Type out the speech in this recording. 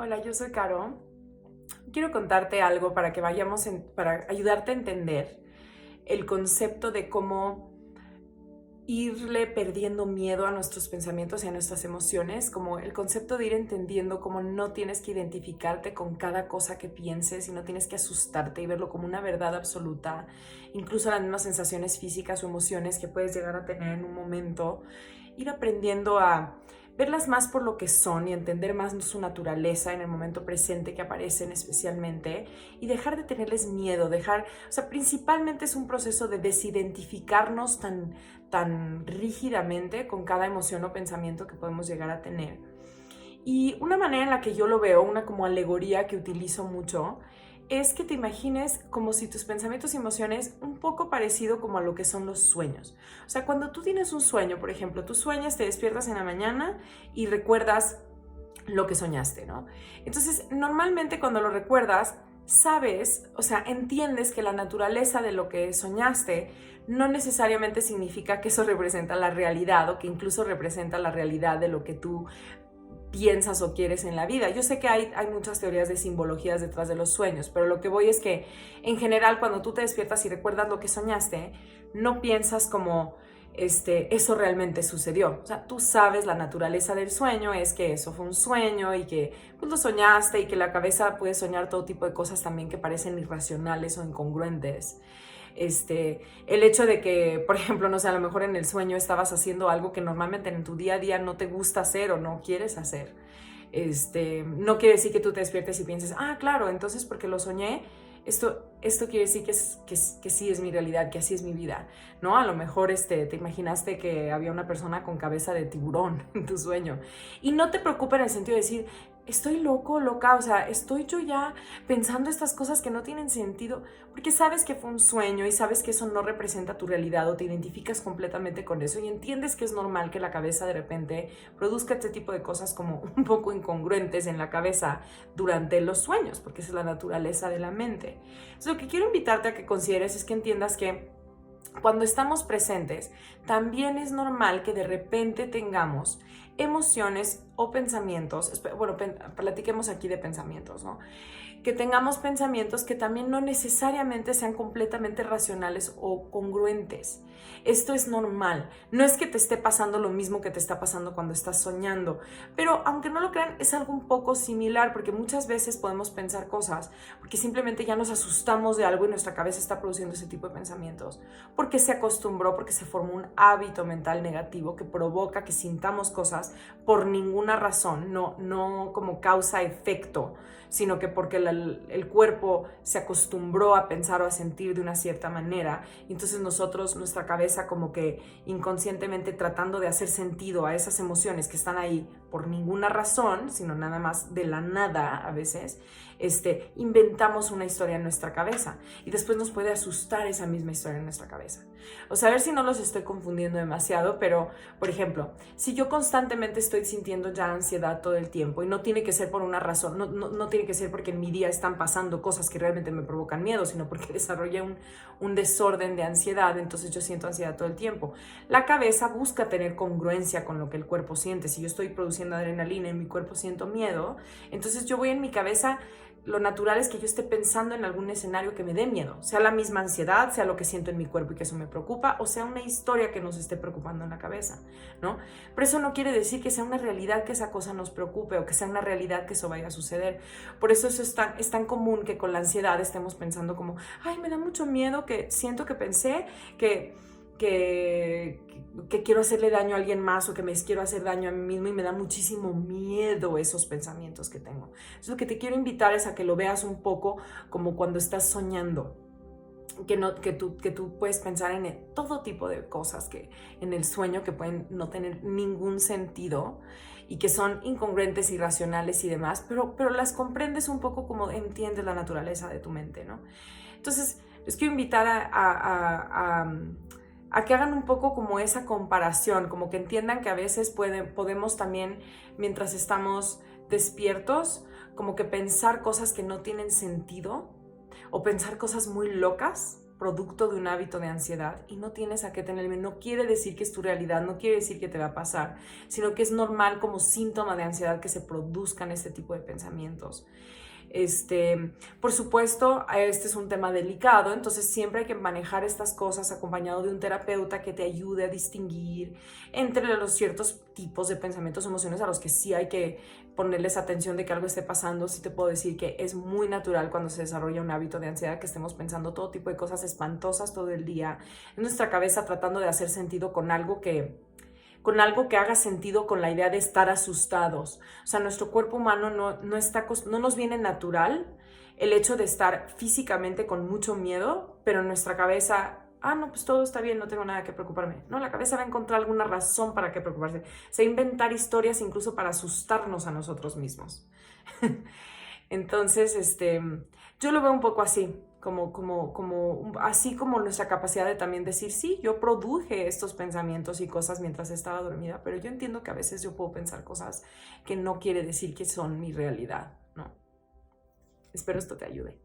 Hola, yo soy Caro. Quiero contarte algo para que para ayudarte a entender el concepto de cómo irle perdiendo miedo a nuestros pensamientos y a nuestras emociones, como el concepto de ir entendiendo cómo no tienes que identificarte con cada cosa que pienses y no tienes que asustarte y verlo como una verdad absoluta, incluso las mismas sensaciones físicas o emociones que puedes llegar a tener en un momento, ir aprendiendo a verlas más por lo que son y entender más su naturaleza en el momento presente que aparecen especialmente y dejar de tenerles miedo, o sea, principalmente es un proceso de desidentificarnos tan rígidamente con cada emoción o pensamiento que podemos llegar a tener. Y una manera en la que yo lo veo, una como alegoría que utilizo mucho, es que te imagines como si tus pensamientos y emociones un poco parecido como a lo que son los sueños. O sea, cuando tú tienes un sueño, por ejemplo, tú sueñas, te despiertas en la mañana y recuerdas lo que soñaste, ¿no? Entonces, normalmente cuando lo recuerdas, sabes, o sea, entiendes que la naturaleza de lo que soñaste no necesariamente significa que eso representa la realidad o que incluso representa la realidad de lo que tú piensas o quieres en la vida. Yo sé que hay muchas teorías de simbologías detrás de los sueños, pero lo que voy es que en general cuando tú te despiertas y recuerdas lo que soñaste, no piensas como eso realmente sucedió. O sea, tú sabes la naturaleza del sueño, es que eso fue un sueño y que pues, lo soñaste y que la cabeza puede soñar todo tipo de cosas también que parecen irracionales o incongruentes. El hecho de que, por ejemplo, no sé, a lo mejor en el sueño estabas haciendo algo que normalmente en tu día a día no te gusta hacer o no quieres hacer. No quiere decir que tú te despiertes y pienses, ah, claro, entonces porque lo soñé, esto quiere decir que sí es mi realidad, que así es mi vida, ¿no? A lo mejor te imaginaste que había una persona con cabeza de tiburón en tu sueño. Y no te preocupa en el sentido de decir, estoy loco, loca, o sea, estoy yo ya pensando estas cosas que no tienen sentido, porque sabes que fue un sueño y sabes que eso no representa tu realidad o te identificas completamente con eso y entiendes que es normal que la cabeza de repente produzca este tipo de cosas como un poco incongruentes en la cabeza durante los sueños, porque esa es la naturaleza de la mente. Entonces, lo que quiero invitarte a que consideres es que entiendas que cuando estamos presentes, también es normal que de repente tengamos emociones o pensamientos, bueno, platiquemos aquí de pensamientos, ¿no? Que tengamos pensamientos que también no necesariamente sean completamente racionales o congruentes. Esto es normal. No es que te esté pasando lo mismo que te está pasando cuando estás soñando, pero aunque no lo crean, es algo un poco similar porque muchas veces podemos pensar cosas porque simplemente ya nos asustamos de algo y nuestra cabeza está produciendo ese tipo de pensamientos, porque se acostumbró, porque se formó un hábito mental negativo que provoca que sintamos cosas por ninguna razón, no como causa-efecto, sino que porque el cuerpo se acostumbró a pensar o a sentir de una cierta manera, y entonces nuestra cabeza como que inconscientemente tratando de hacer sentido a esas emociones que están ahí por ninguna razón, sino nada más de la nada a veces, inventamos una historia en nuestra cabeza y después nos puede asustar esa misma historia en nuestra cabeza. O sea, a ver si no los estoy confundiendo demasiado, pero, por ejemplo, si yo constantemente estoy sintiendo ya ansiedad todo el tiempo y no tiene que ser por una razón, no tiene que ser porque en mi día están pasando cosas que realmente me provocan miedo, sino porque desarrollé un desorden de ansiedad, entonces yo siento ansiedad todo el tiempo. La cabeza busca tener congruencia con lo que el cuerpo siente. Si yo estoy produciendo adrenalina y en mi cuerpo siento miedo, entonces yo voy en mi cabeza, lo natural es que yo esté pensando en algún escenario que me dé miedo, sea la misma ansiedad, sea lo que siento en mi cuerpo y que eso me preocupa, o sea una historia que nos esté preocupando en la cabeza, ¿no? Pero eso no quiere decir que sea una realidad que esa cosa nos preocupe o que sea una realidad que eso vaya a suceder. Por eso es tan común que con la ansiedad estemos pensando como, ay, me da mucho miedo que siento que pensé que, que quiero hacerle daño a alguien más o que me quiero hacer daño a mí mismo y me da muchísimo miedo esos pensamientos que tengo. Entonces, lo que te quiero invitar es a que lo veas un poco como cuando estás soñando, que tú puedes pensar en todo tipo de cosas que en el sueño que pueden no tener ningún sentido y que son incongruentes, irracionales y demás, pero las comprendes un poco como entiendes la naturaleza de tu mente, ¿no? Entonces, les quiero invitar a que hagan un poco como esa comparación, como que entiendan que a veces podemos también, mientras estamos despiertos, como que pensar cosas que no tienen sentido o pensar cosas muy locas producto de un hábito de ansiedad y no tienes a qué tener miedo. No quiere decir que es tu realidad, no quiere decir que te va a pasar, sino que es normal como síntoma de ansiedad que se produzcan este tipo de pensamientos. Por supuesto, este es un tema delicado, entonces siempre hay que manejar estas cosas acompañado de un terapeuta que te ayude a distinguir entre los ciertos tipos de pensamientos o emociones a los que sí hay que ponerles atención de que algo esté pasando. Sí te puedo decir que es muy natural cuando se desarrolla un hábito de ansiedad que estemos pensando todo tipo de cosas espantosas todo el día en nuestra cabeza tratando de hacer sentido con algo que haga sentido con la idea de estar asustados. O sea, nuestro cuerpo humano no nos viene natural el hecho de estar físicamente con mucho miedo, pero en nuestra cabeza, no, pues todo está bien, no tengo nada que preocuparme. No, la cabeza va a encontrar alguna razón para que preocuparse. Se va a inventar historias incluso para asustarnos a nosotros mismos. Entonces, yo lo veo un poco así, así como nuestra capacidad de también decir, sí, yo produje estos pensamientos y cosas mientras estaba dormida, pero yo entiendo que a veces yo puedo pensar cosas que no quiere decir que son mi realidad, ¿no? Espero esto te ayude.